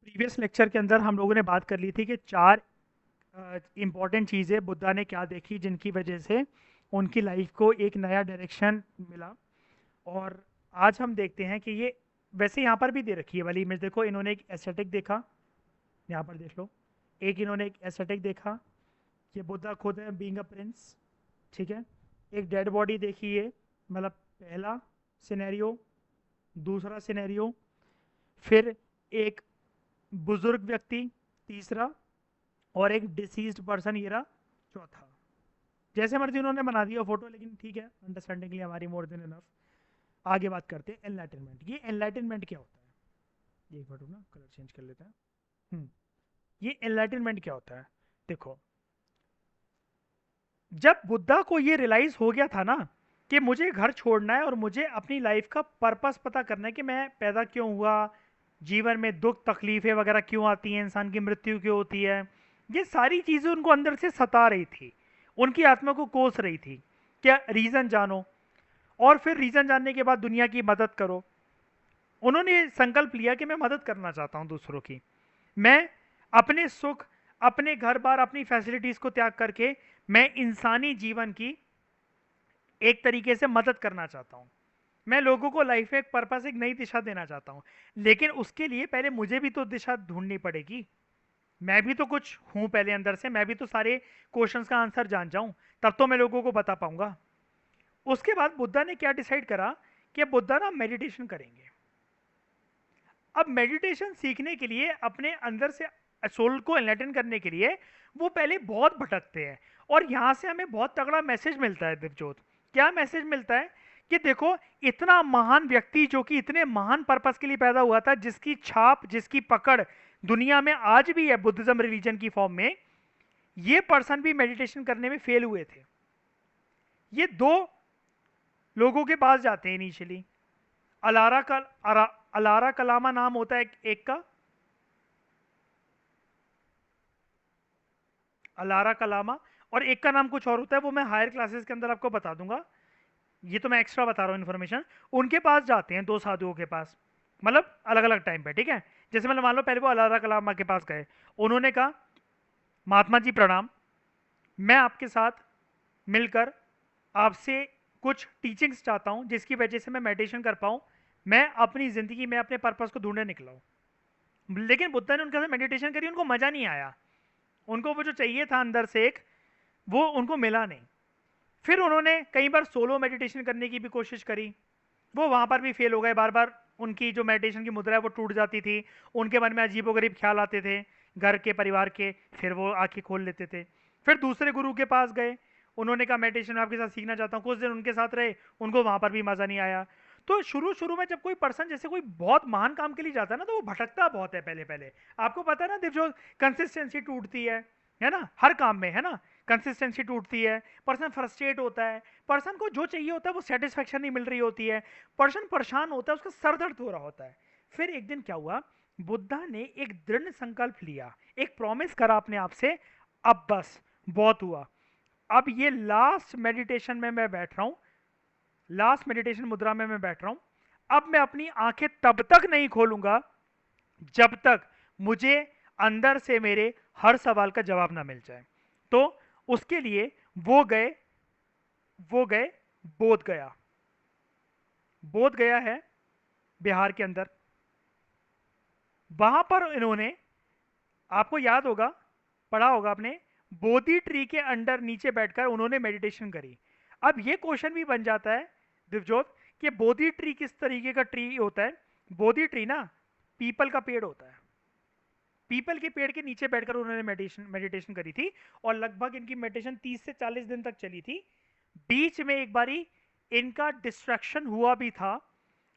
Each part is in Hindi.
प्रीवियस लेक्चर के अंदर हम लोगों ने बात कर ली थी कि चार इम्पॉर्टेंट चीज़ें बुद्धा ने क्या देखी जिनकी वजह से उनकी लाइफ को एक नया डायरेक्शन मिला। और आज हम देखते हैं कि ये वैसे यहाँ पर भी दे रखी है वाली इमेज। देखो, इन्होंने एक एस्थेटिक देखा, यहाँ पर देख लो। एक इन्होंने एक एस्थेटिक देखा कि बुद्धा खुद है बीइंग अ प्रिंस, ठीक है। एक डेड बॉडी देखी है, मतलब पहला सिनेरियो। दूसरा सिनेरियो, फिर एक बुजुर्ग व्यक्ति, तीसरा, और एक डिसीज्ड पर्सन, ये रहा चौथा। जैसे मर्जी उन्होंने बना दिया फोटो, लेकिन ठीक है, अंडरस्टैंडिंग के लिए हमारी मोर देन इनफ। आगे बात करते हैं एनलाइटनमेंट। ये एनलाइटनमेंट क्या होता है? ये एक मिनट ना, कलर चेंज कर लेते हैं। हम्म, ये एनलाइटनमेंट क्या होता है? देखो, जब बुद्धा को ये रियलाइज हो गया था ना कि मुझे घर छोड़ना है और मुझे अपनी लाइफ का पर्पस पता करना है कि मैं पैदा क्यों हुआ, जीवन में दुख तकलीफें वगैरह क्यों आती हैं, इंसान की मृत्यु क्यों होती है, ये सारी चीजें उनको अंदर से सता रही थी, उनकी आत्मा को कोस रही थी। क्या रीजन जानो, और फिर रीजन जानने के बाद दुनिया की मदद करो। उन्होंने ये संकल्प लिया कि मैं मदद करना चाहता हूं दूसरों की। मैं अपने सुख, अपने घर बार, अपनी फैसिलिटीज को त्याग करके मैं इंसानी जीवन की एक तरीके से मदद करना चाहता हूं। मैं लोगों को लाइफ में एक पर्पस, एक नई दिशा देना चाहता हूं। लेकिन उसके लिए पहले मुझे भी तो दिशा ढूंढनी पड़ेगी। मैं भी तो कुछ हूं पहले अंदर से, मैं भी तो सारे क्वेश्चंस का आंसर जान जाऊं, तब तो मैं लोगों को बता पाऊंगा। उसके बाद बुद्धा ने क्या डिसाइड करा कि बुद्धा ना मेडिटेशन करेंगे। अब मेडिटेशन सीखने के लिए, अपने अंदर से सोल को एनलाइटन करने के लिए, वो पहले बहुत भटकते हैं। और यहां से हमें बहुत तगड़ा मैसेज मिलता है दिव्यजोत। क्या मैसेज मिलता है? कि देखो, इतना महान व्यक्ति जो कि इतने महान पर्पस के लिए पैदा हुआ था, जिसकी छाप, जिसकी पकड़ दुनिया में आज भी है बुद्धिज्म रिलीजन की फॉर्म में, ये पर्सन भी मेडिटेशन करने में फेल हुए थे। ये दो लोगों के पास जाते हैं इनिशियली। अलारा कलामा नाम होता है एक का, अलारा कलामा। और एक का नाम कुछ और होता है, वो मैं हायर क्लासेस के अंदर आपको बता दूंगा। ये तो मैं एक्स्ट्रा बता रहा हूँ इन्फॉर्मेशन। उनके पास जाते हैं, दो साधुओं के पास, मतलब अलग अलग टाइम पे, ठीक है। जैसे मतलब मान लो पहले वो अलारा कलामा के पास गए। उन्होंने कहा, महात्मा जी प्रणाम, मैं आपके साथ मिलकर आपसे कुछ टीचिंग्स चाहता हूँ जिसकी वजह से मैं मेडिटेशन कर पाऊँ। मैं अपनी ज़िंदगी में अपने पर्पस को ढूंढने निकला हूँ। लेकिन बुद्धा ने उनके साथ मेडिटेशन करी, उनको मज़ा नहीं आया। उनको वो जो चाहिए था अंदर से एक, वो उनको मिला नहीं। फिर उन्होंने कई बार सोलो मेडिटेशन करने की भी कोशिश करी, वो वहां पर भी फेल हो गए। बार बार उनकी जो मेडिटेशन की मुद्रा है वो टूट जाती थी। उनके मन में अजीबोगरीब ख्याल आते थे घर के, परिवार के। फिर वो आंखें खोल लेते थे। फिर दूसरे गुरु के पास गए, उन्होंने कहा मेडिटेशन मैं आपके साथ सीखना चाहता हूँ। कुछ दिन उनके साथ रहे, उनको वहां पर भी मजा नहीं आया। तो शुरू शुरू में जब कोई पर्सन जैसे कोई बहुत महान काम के लिए जाता है ना, तो वो भटकता बहुत है पहले पहले। आपको पता है ना, जो कंसिस्टेंसी टूटती है ना, हर काम में, है ना। कंसिस्टेंसी टूटती है, पर्सन फ्रस्ट्रेट होता है, पर्सन को जो चाहिए होता है वो सेटिस्फेक्शन नहीं मिल रही होती है, पर्सन परेशान होता है, उसका सर दर्द हो रहा होता है। फिर एक दिन क्या हुआ, बुद्धा ने एक दृढ़ संकल्प लिया, एक प्रॉमिस करा अपने आप से, अब बस बहुत हुआ। अब ये लास्ट मेडिटेशन में मैं बैठ रहा हूं, लास्ट मेडिटेशन मुद्रा में मैं बैठ रहा हूं। अब मैं अपनी आंखें तब तक नहीं खोलूंगा जब तक मुझे अंदर से मेरे हर सवाल का जवाब ना मिल जाए। तो उसके लिए वो गए, वो गए बोध गया। बोध गया है बिहार के अंदर। वहां पर इन्होंने, आपको याद होगा, पढ़ा होगा आपने, बोधि ट्री के अंडर नीचे बैठकर उन्होंने मेडिटेशन करी। अब ये क्वेश्चन भी बन जाता है दिवजोत, कि बोधि ट्री किस तरीके का ट्री होता है? बोधि ट्री ना पीपल का पेड़ होता है। पीपल के पेड़ के नीचे बैठकर उन्होंने मेडिटेशन मेडिटेशन करी थी। और लगभग इनकी मेडिटेशन 30 से 40 दिन तक चली थी। बीच में एक बारी इनका डिस्ट्रैक्शन हुआ भी था।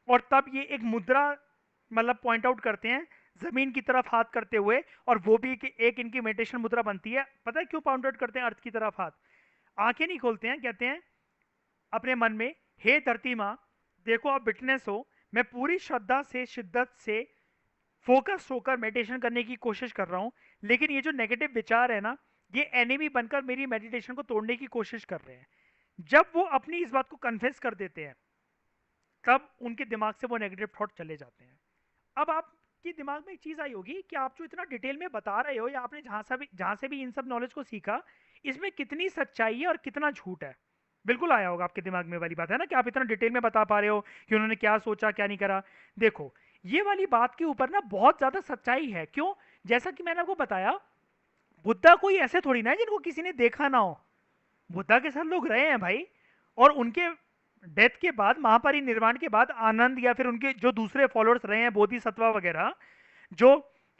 और तब ये एक मुद्रा, मतलब पॉइंट आउट करते हैं जमीन की तरफ हाथ करते हुए। और वो भी एक इनकी मेडिटेशन मुद्रा बनती है। पता है क्यों पॉइंट आउट करते हैं अर्थ की तरफ हाथ? आंखें नहीं खोलते हैं, कहते हैं अपने मन में, हे धरती माँ, देखो आप विटनेस हो, मैं पूरी श्रद्धा से, शिद्दत से, फोकस होकर मेडिटेशन करने की कोशिश कर रहा हूं। लेकिन ये जो नेगेटिव विचार है ना, ये एनिमी बनकर मेरी मेडिटेशन को तोड़ने की कोशिश कर रहे हैं। जब वो अपनी इस बात को कन्फेस कर देते हैं, तब उनके दिमाग से वो नेगेटिव थॉट चले जाते हैं। अब आप आपके दिमाग में एक चीज़ आई होगी कि आप जो इतना डिटेल में बता रहे हो या आपने जहाँ से भी इन सब नॉलेज को सीखा, इसमें कितनी सच्चाई है और कितना झूठ है। बिल्कुल आया होगा आपके दिमाग में वाली बात है ना कि आप इतना डिटेल में बता पा रहे हो कि उन्होंने क्या सोचा क्या नहीं करा। देखो, ये वाली बात के ऊपर ना बहुत ज़्यादा सच्चाई है। क्यों? जैसा कि मैंने आपको बताया, बुद्धा कोई ऐसे थोड़ी ना है जिनको किसी ने देखा ना हो। बुद्धा के साथ लोग रहे हैं भाई। और उनके डेथ के बाद, महापरिनिर्वाण के बाद, आनंद या फिर उनके जो दूसरे फॉलोअर्स रहे हैं, बोधिसत्वा वगैरह, जो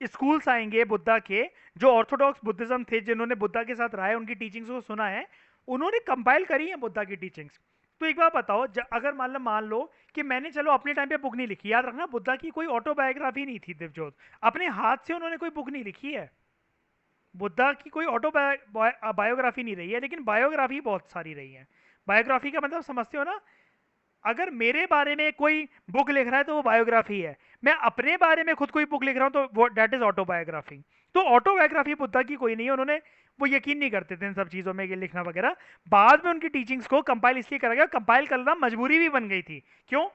स्कूल्स आएंगे बुद्धा के, जो ऑर्थोडॉक्स बुद्धिज्म थे जिन्होंने बुद्धा के साथ रहा है, उनकी टीचिंग्स को सुना है, उन्होंने कंपाइल करी है बुद्धा की टीचिंग्स। तो एक बात बताओ, अगर मान लो कि मैंने चलो अपने टाइम पे बुक नहीं लिखी, याद रखना बुद्धा की कोई ऑटोबायोग्राफी नहीं थी दिव्यजोत, अपने हाथ से उन्होंने कोई बुक नहीं लिखी है। बुद्धा की कोई बायोग्राफी नहीं रही है, लेकिन बायोग्राफी बहुत सारी रही है। बायोग्राफी का मतलब समझते हो ना? अगर मेरे बारे में कोई बुक लिख रहा है तो वो बायोग्राफी है। मैं अपने बारे में खुद कोई बुक लिख रहा हूं तो वो दैट इज ऑटोबायोग्राफी। तो ऑटोबायोग्राफी बुद्धा की कोई नहीं है। उन्होंने वो यकीन नहीं करते थे इन सब चीज़ों में, ये लिखना वगैरह। बाद में उनकी टीचिंग्स को कंपाइल इसलिए करा गया, कंपाइल करना मजबूरी भी बन गई थी। क्यों?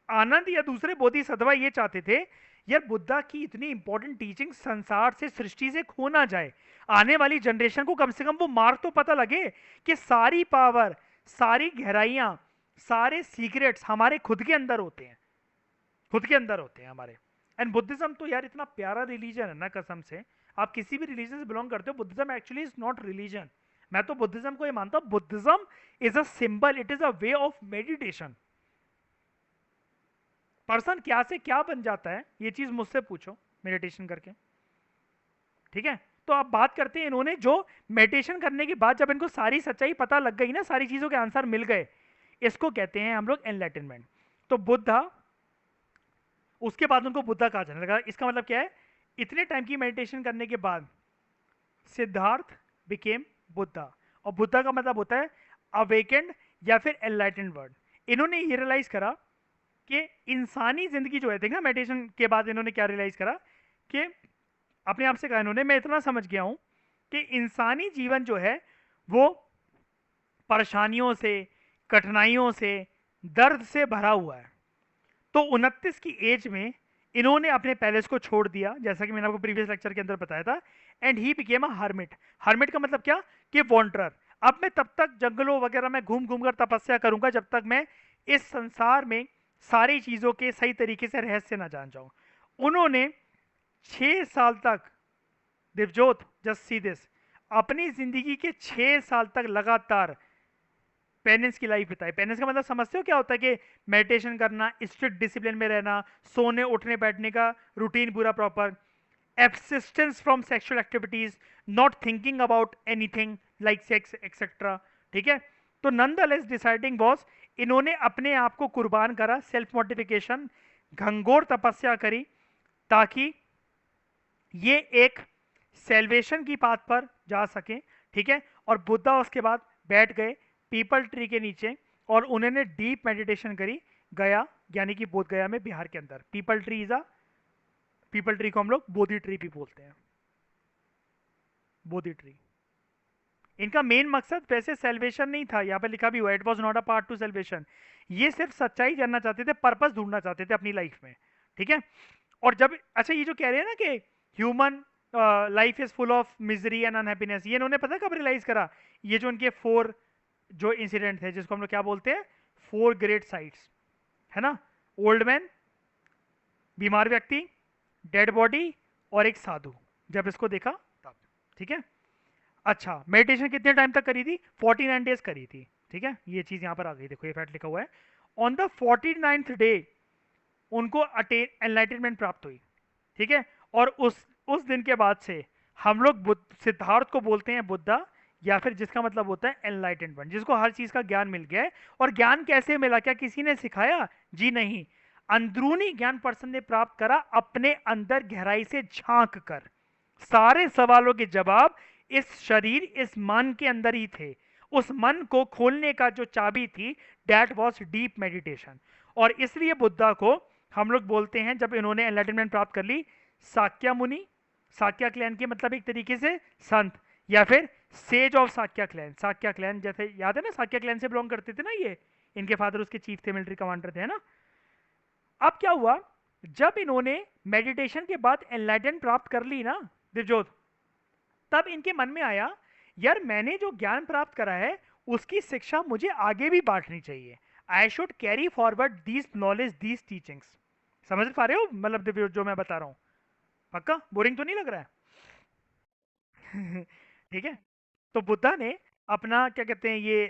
आनंद या दूसरे बोधिसत्वा ये चाहते थे यार बुद्धा की इतनी इंपॉर्टेंट टीचिंग संसार से, सृष्टि से खो ना जाए। आने वाली जनरेशन को कम से कम वो मार्क तो पता लगे कि सारी पावर, सारी गहराइयां, सारे सीक्रेट्स हमारे खुद के अंदर होते हैं, खुद के अंदर होते हैं हमारे। एंड बुद्धिज्म तो यार इतना प्यारा रिलीजन है ना, कसम से। आप किसी भी रिलीजन से बिलोंग करते हो, Buddhism actually is not religion. मैं तो बुद्धिज्म को ये मानता हूं, Buddhism is a symbol, it is a way of meditation. Person क्या से क्या बन जाता है, ये चीज मुझसे पूछो मेडिटेशन करके। ठीक है? तो आप बात करते हैं, इन्होंने जो मेडिटेशन करने के बाद जब इनको सारी सच्चाई पता लग गई ना, सारी चीजों के आंसर मिल गए, इसको कहते हैं हम लोग एनलाइटनमेंट। तो बुद्धा, उसके बाद उनको बुद्धा कहा जाने लगा। इसका मतलब क्या है? इतने टाइम की मेडिटेशन करने के बाद सिद्धार्थ बिकेम बुद्धा। और बुद्धा का मतलब होता है अवेकेंड या फिर एनलाइटेंड वर्ड। इन्होंने ये रियलाइज करा कि इंसानी जिंदगी जो है, देखना मेडिटेशन के बाद इन्होंने क्या रियलाइज करा कि अपने आप से कहा इन्होंने, मैं इतना समझ गया हूं कि इंसानी जीवन जो है वो परेशानियों से, कठिनाइयों से, दर्द से भरा हुआ है। तो 29 की एज में इन्होंने अपने पैलेस को छोड़ दिया, जैसा कि मैंने आपको प्रीवियस लेक्चर के अंदर बताया था। And he became a hermit. Hermit का मतलब क्या? कि वॉन्डरर। अब मैं तब तक जंगलों वगैरह में घूम घूम कर तपस्या करूंगा जब तक मैं इस संसार में सारी चीजों के सही तरीके से रहस्य ना जान जाऊं। उन्होंने 6 साल तक, दिवजोत जस्ट सी दिस, अपनी जिंदगी के 6 साल तक लगातार पेनेंस की लाइफ बिताई। पेनेंस का मतलब समझते हो क्या होता है? कि मेडिटेशन करना, स्ट्रिक्ट डिसिप्लिन में रहना, सोने उठने बैठने का रूटीन पूरा proper, abstinence from sexual activities, not thinking about anything like sex etcetera. ठीक है? तो नॉनदलेस डिसाइडिंग वॉज, इन्होंने अपने आप को कुर्बान करा, सेल्फ मोटिफिकेशन, घंघोर तपस्या करी, ताकि ये एक सेल्वेशन की पाथ पर जा सके। ठीक है? और बुद्धा उसके बाद बैठ गए पीपल ट्री के नीचे और उन्होंने डीप मेडिटेशन करी। गया यानी कि बोध गया में, बिहार के अंदर। People tree is a, people tree को हम लोग बोधि ट्री भी बोलते हैं, बोधि ट्री। इनका मेन मकसद वैसे सेल्वेशन नहीं था, यहाँ पे लिखा भी हुआ it was not a part two salvation. ये सिर्फ सच्चाई जानना चाहते थे, पर्पस ढूंढना चाहते थे अपनी लाइफ में। ठीक है? और जब, अच्छा ये जो कह रहे हैं ना कि human life is full of misery and unhappiness, ये इन्होंने पता कब रियलाइज करा? ये जो इनके 4 जो इंसिडेंट थे, जिसको हम लोग क्या बोलते हैं, 4 ग्रेट साइट्स, है ना? ओल्ड मैन, बीमार व्यक्ति, डेड बॉडी और एक साधु। जब इसको देखा तब। ठीक है? अच्छा, मेडिटेशन कितने टाइम तक करी थी? 49 डेज करी थी। ठीक है? ये चीज यहां पर आ गई, देखो ये फैक्ट लिखा हुआ है। ऑन द 49th डे उनको एनलाइटनमेंट प्राप्त हुई। ठीक है? और उस दिन के बाद से हम लोग सिद्धार्थ को बोलते हैं बुद्धा, या फिर जिसका मतलब होता है एनलाइटेंड, जिसको हर चीज का ज्ञान मिल गया है। और ज्ञान कैसे मिला? क्या किसी ने सिखाया? जी नहीं, अंदरूनी ज्ञान पर्सन ने प्राप्त करा, अपने अंदर गहराई से झांक कर। सारे सवालों के जवाब इस शरीर, इस मन के अंदर ही थे। उस मन को खोलने का जो चाबी थी, दैट वाज डीप मेडिटेशन। और इसलिए बुद्धा को हम लोग बोलते हैं, जब इन्होंने एनलाइटनमेंट प्राप्त कर ली, साक्या मुनि। साक्या क्लैन के मतलब एक तरीके से संत, या फिर sage of Sakya clan. Sakya clan जैसे याद है ना, साक्या क्लैन से बिलोंग करते थे ना ये, इनके फादर उसके चीफ थे, मिलिट्री कमांडर थे, है ना? अब क्या हुआ जब इन्होंने मेडिटेशन के बाद एनलाइटन प्राप्त कर ली ना दिवजोत, तब इनके मन में आया, यार मैंने जो ज्ञान प्राप्त करा है उसकी शिक्षा मुझे आगे भी बांटनी चाहिए। आई should carry forward these knowledge, these teachings. समझ पा रहे हो मतलब दिव्य जो मैं बता रहा हूँ? पक्का बोरिंग तो नहीं लग रहा है? ठीक है। तो बुद्धा ने अपना क्या कहते हैं ये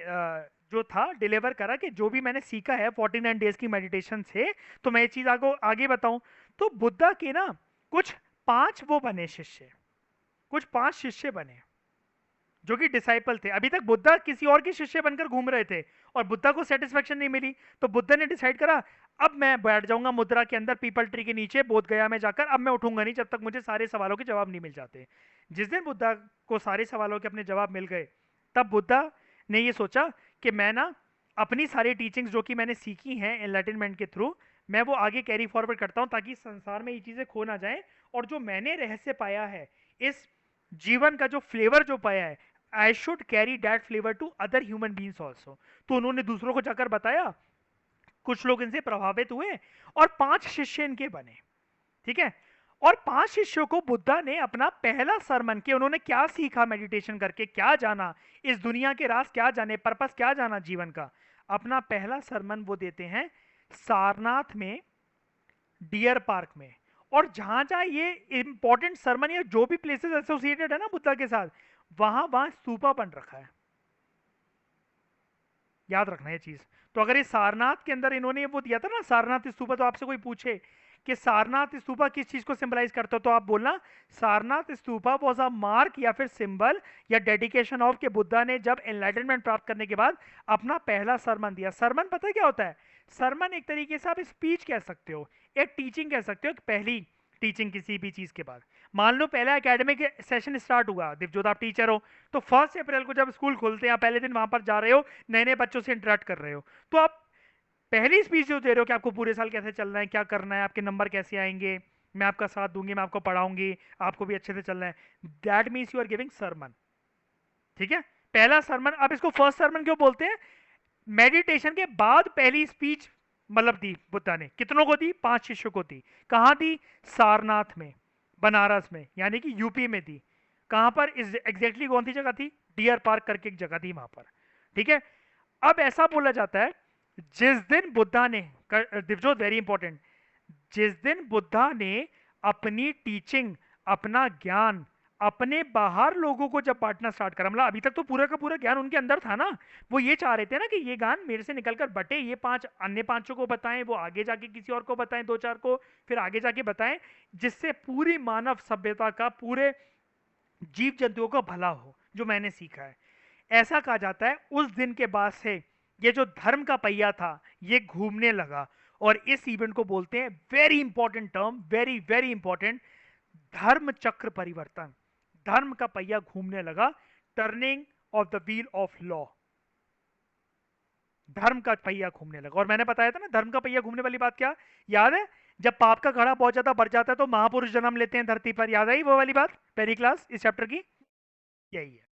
जो था डिलीवर करा कि जो भी मैंने सीखा है 49 डेज की मेडिटेशन से, तो मैं ये चीज आगे आगे बताऊं। तो बुद्धा के ना कुछ 5 वो बने शिष्य, कुछ 5 शिष्य बने जो कि डिसाइपल थे। अभी तक बुद्धा किसी और के शिष्य बनकर घूम रहे थे और बुद्धा को सेटिस्फेक्शन नहीं मिली, तो बुद्धा ने डिसाइड करा अब मैं बैठ जाऊंगा मुद्रा के अंदर पीपल ट्री के नीचे बोध गया में जाकर, अब मैं उठूंगा नहीं जब तक मुझे सारे सवालों के जवाब नहीं मिल जाते। जिस दिन बुद्धा को सारे सवालों के अपने जवाब मिल गए, तब बुद्धा ने ये सोचा कि मैं ना अपनी सारी टीचिंग्स जो कि मैंने सीखी हैं एनलाइटनमेंट के थ्रू, मैं वो आगे कैरी फॉरवर्ड करता हूँ ताकि संसार में ये चीजें खो ना जाए। और जो मैंने रहस्य पाया है, इस जीवन का जो फ्लेवर जो पाया है, I should carry that flavour to other human beings also. तो उन्होंने दूसरों को जाकर बताया, कुछ लोग इनसे प्रभावित हुए और 5 शिष्य इनके बने। ठीक है। और 5 शिष्यों को बुद्धा ने अपना पहला सरमन कि उन्होंने क्या सीखा मेडिटेशन करके, क्या जाना, इस दुनिया के राज क्या जाने, पर्पस क्या जाना जीवन का, अपना पहला सरमन वो देते हैं सारनाथ में, डियर पार्क में। और जहां जहां ये इंपॉर्टेंट सरमन या जो भी प्लेसेस एसोसिएटेड है ना बुद्धा के साथ, वहां वहां स्तूपा बन रखा है। याद रखना ये चीज। तो अगर ये सारनाथ के अंदर इन्होंने वो दिया था ना सारनाथ स्तूपा, तो आपसे कोई पूछे कि सारनाथ स्तूपा किस चीज को सिंबलाइज करता हो, तो आप बोलना Sarnath stupa was a mark या फिर सिंबल या डेडिकेशन ऑफ के बुद्धा ने जब एनलाइटनमेंट प्राप्त करने के बाद अपना पहला सरमन दिया। सरमन पता है क्या होता है? सरमन एक तरीके से आप स्पीच कह सकते हो, एक टीचिंग कह सकते हो, एक पहली टीचिंग किसी भी चीज के बाद। मान लो पहला एकेडमिक सेशन स्टार्ट हुआ, दिवजोत आप टीचर हो, तो 1 अप्रैल को जब स्कूल खोलते हैं आप पहले दिन वहां पर जा रहे हो, नए नए बच्चों से इंटरेक्ट कर रहे हो, तो आप पहली स्पीच जो दे रहे हो कि आपको पूरे साल कैसे चलना है, क्या करना है, आपके नंबर कैसे आएंगे, मैं आपका साथ दूंगी, मैं आपको पढ़ाऊंगी, आपको भी अच्छे से चलना है, that means you are giving sermon. ठीक है। पहला सरमन। अब इसको फर्स्ट सरमन क्यों बोलते हैं? मेडिटेशन के बाद पहली स्पीच मतलब दी बुद्धा ने, कितनों को दी? 5 शिष्यों को दी। कहां दी? सारनाथ में, बनारस में, यानी कि यूपी में दी। कहां पर? इस एग्जैक्टली कौन सी जगह थी? डियर पार्क करके एक जगह थी वहां पर। ठीक है। अब ऐसा बोला जाता है, जिस दिन बुद्धा ने, दिवजोत वेरी इंपॉर्टेंट, जिस दिन बुद्धा ने अपनी टीचिंग, अपना ज्ञान अपने बाहर लोगों को जब बांटना स्टार्ट करा, मतलब अभी तक तो पूरा का पूरा ज्ञान उनके अंदर था ना, वो ये चाह रहे थे ना कि ये ज्ञान मेरे से निकलकर बटे, ये 5 अन्य 5 को बताएं, वो आगे जाके किसी और को बताएं, 2 4 को, फिर आगे जाके बताएं, जिससे पूरी मानव सभ्यता का, पूरे जीव जंतुओं का भला हो, जो मैंने सीखा है। ऐसा कहा जाता है उस दिन के बाद से ये जो धर्म का पहिया था ये घूमने लगा। और इस इवेंट को बोलते हैं, very important term, very very important, धर्म चक्र परिवर्तन। धर्म का पहिया घूमने लगा, turning of the wheel of law. धर्म का पहिया घूमने लगा। और मैंने बताया था ना धर्म का पहिया घूमने वाली बात क्या, याद है? जब पाप का घड़ा बहुत ज्यादा बढ़ जाता है तो महापुरुष जन्म लेते हैं धरती पर। याद आई वो वाली बात पहली क्लास इस चैप्टर की? यही है।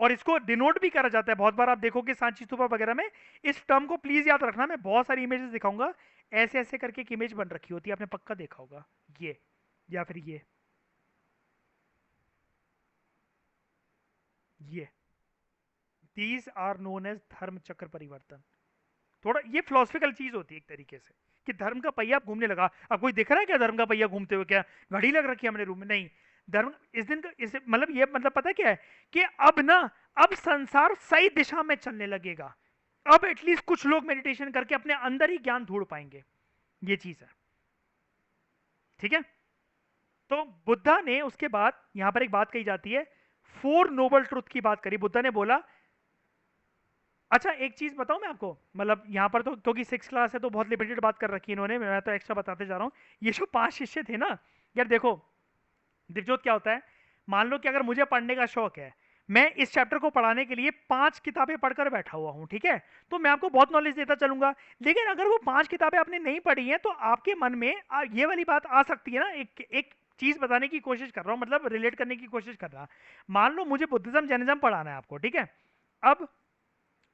और इसको डिनोट भी करा जाता है बहुत बार, आप देखोगे सांची स्तूपा वगैरह में। इस टर्म को प्लीज याद रखना, मैं बहुत सारी इमेजेस दिखाऊंगा। ऐसे ऐसे करके एक इमेज बन रखी होती है, आपने पक्का देखा होगा ये, या फिर ये दीज आर नोन एज धर्म चक्र परिवर्तन। थोड़ा ये फिलोसफिकल चीज होती है एक तरीके से, कि धर्म का पहिया अब घूमने लगा। अब कोई दिख रहा है क्या धर्म का पहिया घूमते हुए? क्या घड़ी लग रखी है हमने रूम में? नहीं। धर्म इस दिन का इस मतलब ये मतलब पता क्या है कि अब ना, अब संसार सही दिशा में चलने लगेगा। अब एटलीस्ट कुछ लोग मेडिटेशन करके अपने अंदर ही ज्ञान ढूंढ पाएंगे। ये चीज है। ठीक है। तो बुद्धा ने उसके बाद यहां पर एक बात कही जाती है, 4 नोबल ट्रुथ की बात करी बुद्धा ने। बोला, अच्छा एक चीज बताऊं मैं आपको, मतलब यहाँ पर तो क्योंकि 6 क्लास है तो बहुत लिमिटेड बात कर रखी है इन्होंने, मैं तो एक्स्ट्रा बताते जा रहा हूँ। ये जो 5 शिष्य थे ना, यार देखो दिवजोत क्या होता है, मान लो कि अगर मुझे पढ़ने का शौक है, मैं इस चैप्टर को पढ़ाने के लिए 5 किताबें पढ़कर बैठा हुआ हूँ, ठीक है, तो मैं आपको बहुत नॉलेज देता चलूंगा। लेकिन अगर वो 5 किताबें आपने नहीं पढ़ी हैं तो आपके मन में ये वाली बात आ सकती है ना, एक एक चीज बताने की कोशिश कर रहा हूँ, मतलब रिलेट करने की कोशिश कर रहा। मान लो मुझे बुद्धिज्म जैनिज्म पढ़ाना है आपको, ठीक है। अब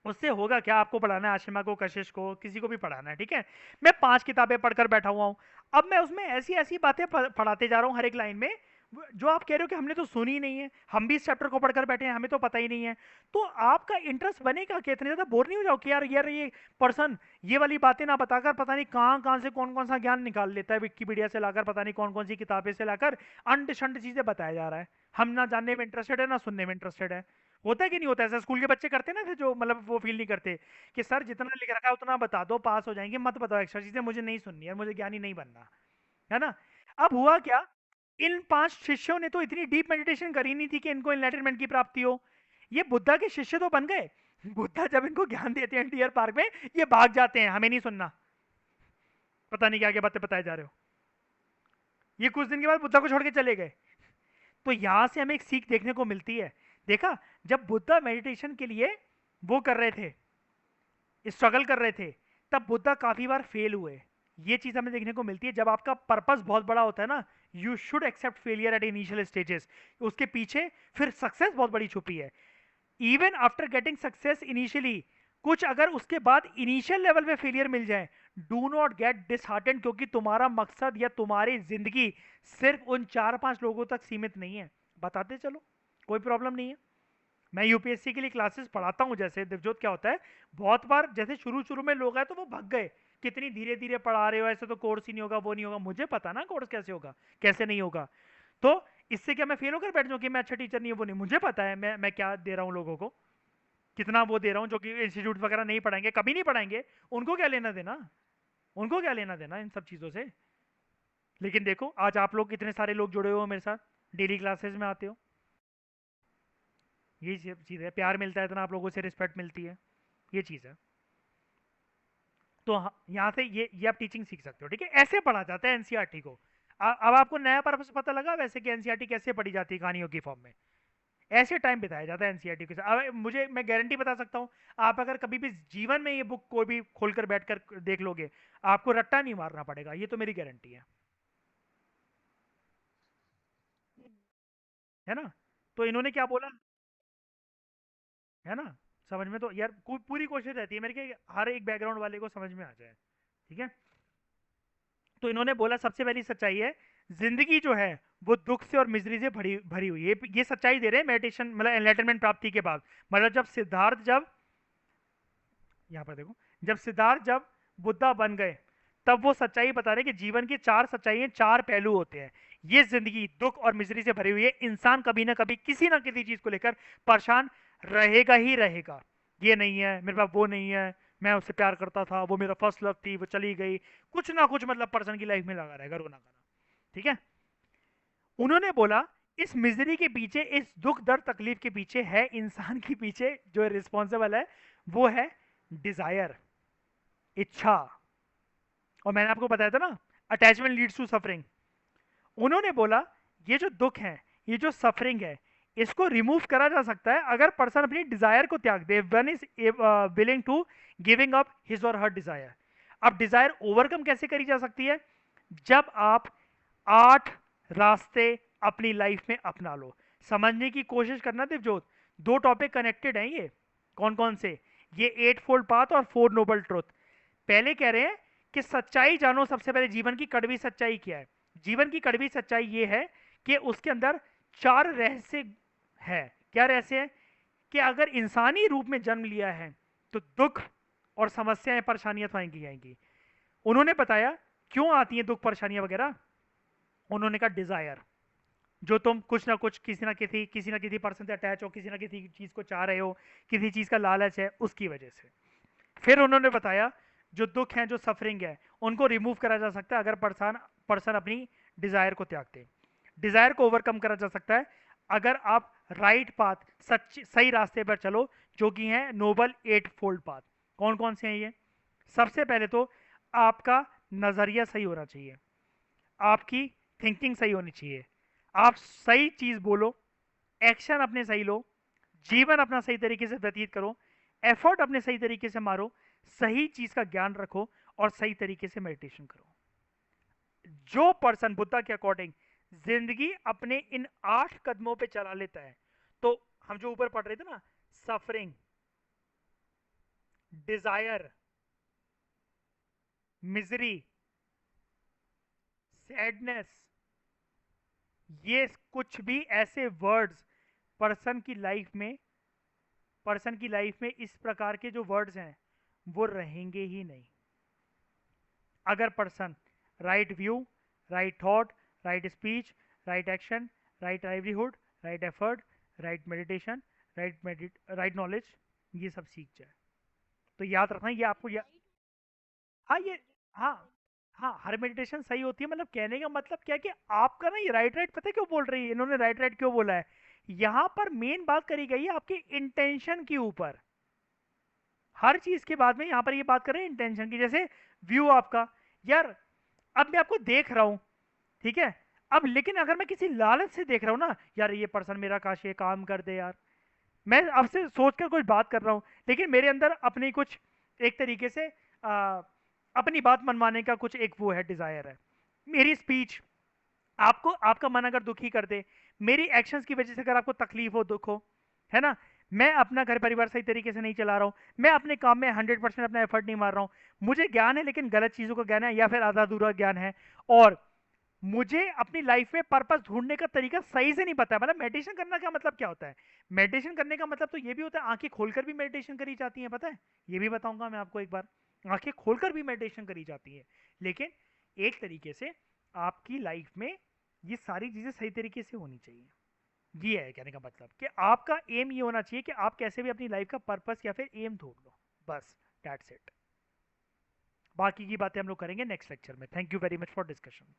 उससे होगा क्या, आपको पढ़ाना है आशिमा को, कशिश को, किसी को भी पढ़ाना है, ठीक है। मैं 5 किताबें पढ़कर बैठा हुआ हूँ। अब मैं उसमें ऐसी-ऐसी बातें पढ़ाते जा रहा हूँ हर एक लाइन में, जो आप कह रहे हो कि हमने तो सुनी ही नहीं है। हम भी इस चैप्टर को पढ़कर बैठे हैं, हमें तो पता ही नहीं है। तो आपका इंटरेस्ट बनेगा कि इतने ज़्यादा बोर नहीं हो जाओ कि यार यार ये पर्सन ये वाली बातें ना बताकर पता नहीं कहाँ-कहाँ से कौन-कौन सा ज्ञान निकाल लेता है, विकिपीडिया से लाकर, पता नहीं कौन-कौन सी किताबें से लाकर अंट-शंट चीज़ें बताया जा रहा है। हम ना जानने में इंटरेस्टेड है, ना सुनने में इंटरेस्टेड है। होता है कि नहीं होता है? ऐसा स्कूल के बच्चे करते हैं ना, ऐसे जो मतलब वो फील नहीं करते कि सर जितना लिख रखा है उतना बता दो, पास हो जाएंगे, मत बताओ एक्स्ट्रा चीजें, मुझे नहीं सुननी है, मुझे ज्ञानी नहीं बनना, है ना। अब हुआ क्या, इन 5 शिष्यों ने तो इतनी डीप मेडिटेशन करी नहीं थी कि इनको एनलाइटनमेंट की प्राप्ति हो। ये बुद्धा के शिष्य तो बन गए। बुद्धा जब इनको ज्ञान देते हैं डियर पार्क में, ये भाग जाते हैं, हमें नहीं सुनना, पता नहीं क्या क्या बातें बताए जा रहे हो। ये कुछ दिन के बाद बुद्धा को छोड़ के चले गए। तो यहां से हमें एक सीख देखने को मिलती है। देखा, जब बुद्धा मेडिटेशन के लिए वो कर रहे थे, स्ट्रगल कर रहे थे, तब बुद्धा काफी बार फेल हुए। ये चीज हमें देखने को मिलती है, जब आपका पर्पस बहुत बड़ा होता है ना, you should accept failure at initial stages. उसके पीछे फिर सक्सेस बहुत बड़ी छुपी है। Even after getting success initially, कुछ अगर उसके बाद इनिशियल लेवल पे फेलियर मिल जाए, डू नॉट गेट डिसहार्टेंड, क्योंकि तुम्हारा मकसद या तुम्हारी जिंदगी सिर्फ उन 4-5 लोगों तक सीमित नहीं है। बताते चलो, कोई प्रॉब्लम नहीं है। मैं यूपीएससी के लिए क्लासेस पढ़ाता हूँ, जैसे दिवजोत, क्या होता है, बहुत बार जैसे शुरू शुरू में लोग आए तो वो भग गए, कितनी धीरे धीरे पढ़ा रहे हो, ऐसे तो कोर्स ही नहीं होगा, वो नहीं होगा। मुझे पता ना कोर्स कैसे होगा, कैसे नहीं होगा। तो इससे क्या मैं फेल होकर बैठ जाऊँ कि मैं अच्छा टीचर नहीं हूँ, वो नहीं, मुझे पता है मैं क्या दे रहा हूँ लोगों को, कितना वो दे रहा हूँ। जो कि इंस्टीट्यूट वगैरह नहीं पढ़ाएंगे, कभी नहीं पढ़ाएंगे, उनको क्या लेना देना, उनको क्या लेना देना इन सब चीज़ों से। लेकिन देखो आज आप लोग कितने सारे लोग जुड़े हुए हो मेरे साथ, डेली क्लासेस में आते हो। यही चीज़ है, प्यार मिलता है इतना, आप लोगों से रिस्पेक्ट मिलती है, ये चीज़ है। तो यहाँ से ये आप टीचिंग सीख सकते हो, ठीक है। ऐसे पढ़ा जाता है एनसीईआरटी को। अब आपको नया पर्पस पता लगा वैसे कि एनसीईआरटी कैसे पढ़ी जाती है कहानियों की फॉर्म में। ऐसे टाइम बिताया जाता है एनसीईआरटी के साथ। अब मुझे, मैं गारंटी बता सकता हूँ, आप अगर कभी भी जीवन में ये बुक कोई भी खोलकर बैठकर देख लोगे, आपको रट्टा नहीं मारना पड़ेगा, ये तो मेरी गारंटी है ना। तो इन्होंने क्या बोला, है ना। समझ में तो यार पूरी कोशिश रहती है मेरी कि हर एक बैकग्राउंड वाले को समझ में आ जाए, ठीक है। तो इन्होंने बोला सबसे पहली सच्चाई है, जिंदगी जो है वो दुख से और मिजरी से भरी भरी हुई है। ये सच्चाई दे रहे हैं मेडिटेशन, मतलब एनलाइटनमेंट प्राप्ति के बाद। मतलब जब यहाँ पर देखो, जब बुद्धा बन गए, तब वो सच्चाई बता रहे हैं कि जीवन की 4 सच्चाई, 4 पहलू होते हैं। ये जिंदगी दुख और मिजरी से भरी हुई है, इंसान कभी ना कभी किसी ना किसी चीज को लेकर परेशान रहेगा ही रहेगा। ये नहीं है, मेरे पास वो नहीं है, मैं उससे प्यार करता था, वो मेरा फर्स्ट लव थी, वो चली गई, कुछ ना कुछ मतलब पर्सन की लाइफ में लगा रहेगा रोना गाना, ठीक है। उन्होंने बोला इस मिजरी के पीछे, इस दुख दर्द तकलीफ के पीछे है, इंसान के पीछे जो रिस्पॉन्सिबल है वो है डिजायर, इच्छा। और मैंने आपको बताया था ना, अटैचमेंट लीड्स टू सफरिंग। उन्होंने बोला ये जो दुख है, ये जो सफरिंग है, इसको रिमूव करा जा सकता है अगर पर्सन अपनी डिजायर को त्याग दे, one is willing to giving up his or her desire. अब डिजायर ओवरकम कैसे करी जा सकती है, जब आप 8 रास्ते अपनी लाइफ में अपना लो। समझने की कोशिश करना दिवजोत, 2 टॉपिक कनेक्टेड हैं ये। कौन कौन से, ये 8 फोल्ड पाथ और 4 नोबल ट्रुथ। पहले कह रहे हैं कि सच्चाई जानो, सबसे पहले जीवन की कड़वी सच्चाई क्या है। जीवन की कड़वी सच्चाई ये है कि उसके अंदर 4 रहस्य है। क्या रहस्य है, कि अगर इंसानी रूप में जन्म लिया है तो दुख और समस्याएं, परेशानियां तो आएंगी आएंगी। उन्होंने बताया क्यों आती हैं दुख परेशानियां वगैरह। उन्होंने कहा डिजायर, जो तुम कुछ ना कुछ, किसी ना किसी पर्सन से अटैच हो, किसी ना किसी चीज को चाह रहे हो, किसी चीज का लालच है, उसकी वजह से। फिर उन्होंने बताया जो दुख है, जो सफरिंग है, उनको रिमूव करा जा सकता है अगर पर्सन पर्सन अपनी डिजायर को त्याग दे। डिजायर को ओवरकम करा जा सकता है अगर आप राइट पाथ, सही रास्ते पर चलो, जो कि है नोबल 8 फोल्ड पाथ। कौन कौन से हैं ये, सबसे पहले तो आपका नजरिया सही होना चाहिए, आपकी थिंकिंग सही होनी चाहिए, आप सही चीज बोलो, एक्शन अपने सही लो, जीवन अपना सही तरीके से व्यतीत करो, एफर्ट अपने सही तरीके से मारो, सही चीज का ज्ञान रखो और सही तरीके से मेडिटेशन करो। जो पर्सन बुद्धा के अकॉर्डिंग जिंदगी अपने इन 8 कदमों पे चला लेता है, तो हम जो ऊपर पढ़ रहे थे ना, सफरिंग, डिजायर, मिजरी, सैडनेस, ये कुछ भी ऐसे वर्ड्स पर्सन की लाइफ में, पर्सन की लाइफ में इस प्रकार के जो वर्ड्स हैं वो रहेंगे ही नहीं। अगर person right view, right thought, right speech, right action, right livelihood, right effort, right meditation, right knowledge, ये सब सीख जाए, तो याद रखना ये आपको हाँ ये हाँ हाँ, हर मेडिटेशन सही होती है, मतलब कहने का मतलब क्या है कि आपका ना, ये राइट राइट पता है क्यों बोल रही है, इन्होंने राइट राइट क्यों बोला है, यहाँ पर मेन बात करी गई है आपके इंटेंशन के ऊपर। हर चीज के बाद में यहाँ पर ये बात कर रहे हैं इंटेंशन की। जैसे व्यू आपका, यार अब मैं आपको देख रहा हूँ, ठीक है, अब लेकिन अगर मैं किसी लालच से देख रहा हूँ ना, यार ये पर्सन मेरा काश ये काम कर दे यार, मैं आपसे सोचकर कुछ बात कर रहा हूँ, लेकिन मेरे अंदर अपनी कुछ एक तरीके से अपनी बात मनवाने का कुछ एक वो है, डिजायर है, मेरी स्पीच आपको, आपका मन अगर दुखी कर दे, मेरी एक्शंस की वजह से अगर आपको तकलीफ हो, दुख हो, है ना, मैं अपना घर परिवार सही तरीके से नहीं चला रहा हूँ, मैं अपने काम में 100% अपना एफर्ट नहीं मार रहा हूँ, मुझे ज्ञान है लेकिन गलत चीजों का ज्ञान है या फिर आधा अधूरा ज्ञान है, और मुझे अपनी लाइफ में पर्पस ढूंढने का तरीका सही से नहीं पता है। मतलब मेडिटेशन करना का मतलब क्या होता है, मेडिटेशन करने का मतलब तो ये भी होता है आंखें खोलकर भी मेडिटेशन करी जाती है, पता है, ये भी बताऊंगा मैं आपको एक बार, आंखें खोलकर भी मेडिटेशन करी जाती है, लेकिन एक तरीके से आपकी लाइफ में ये सारी चीजें सही तरीके से होनी चाहिए। ये है कहने का मतलब कि आपका एम ये होना चाहिए कि आप कैसे भी अपनी लाइफ का पर्पस या फिर एम ढूंढ लो, बस, दैट्स इट। बाकी की बातें हम लोग करेंगे नेक्स्ट लेक्चर में। Thank you very much for discussion.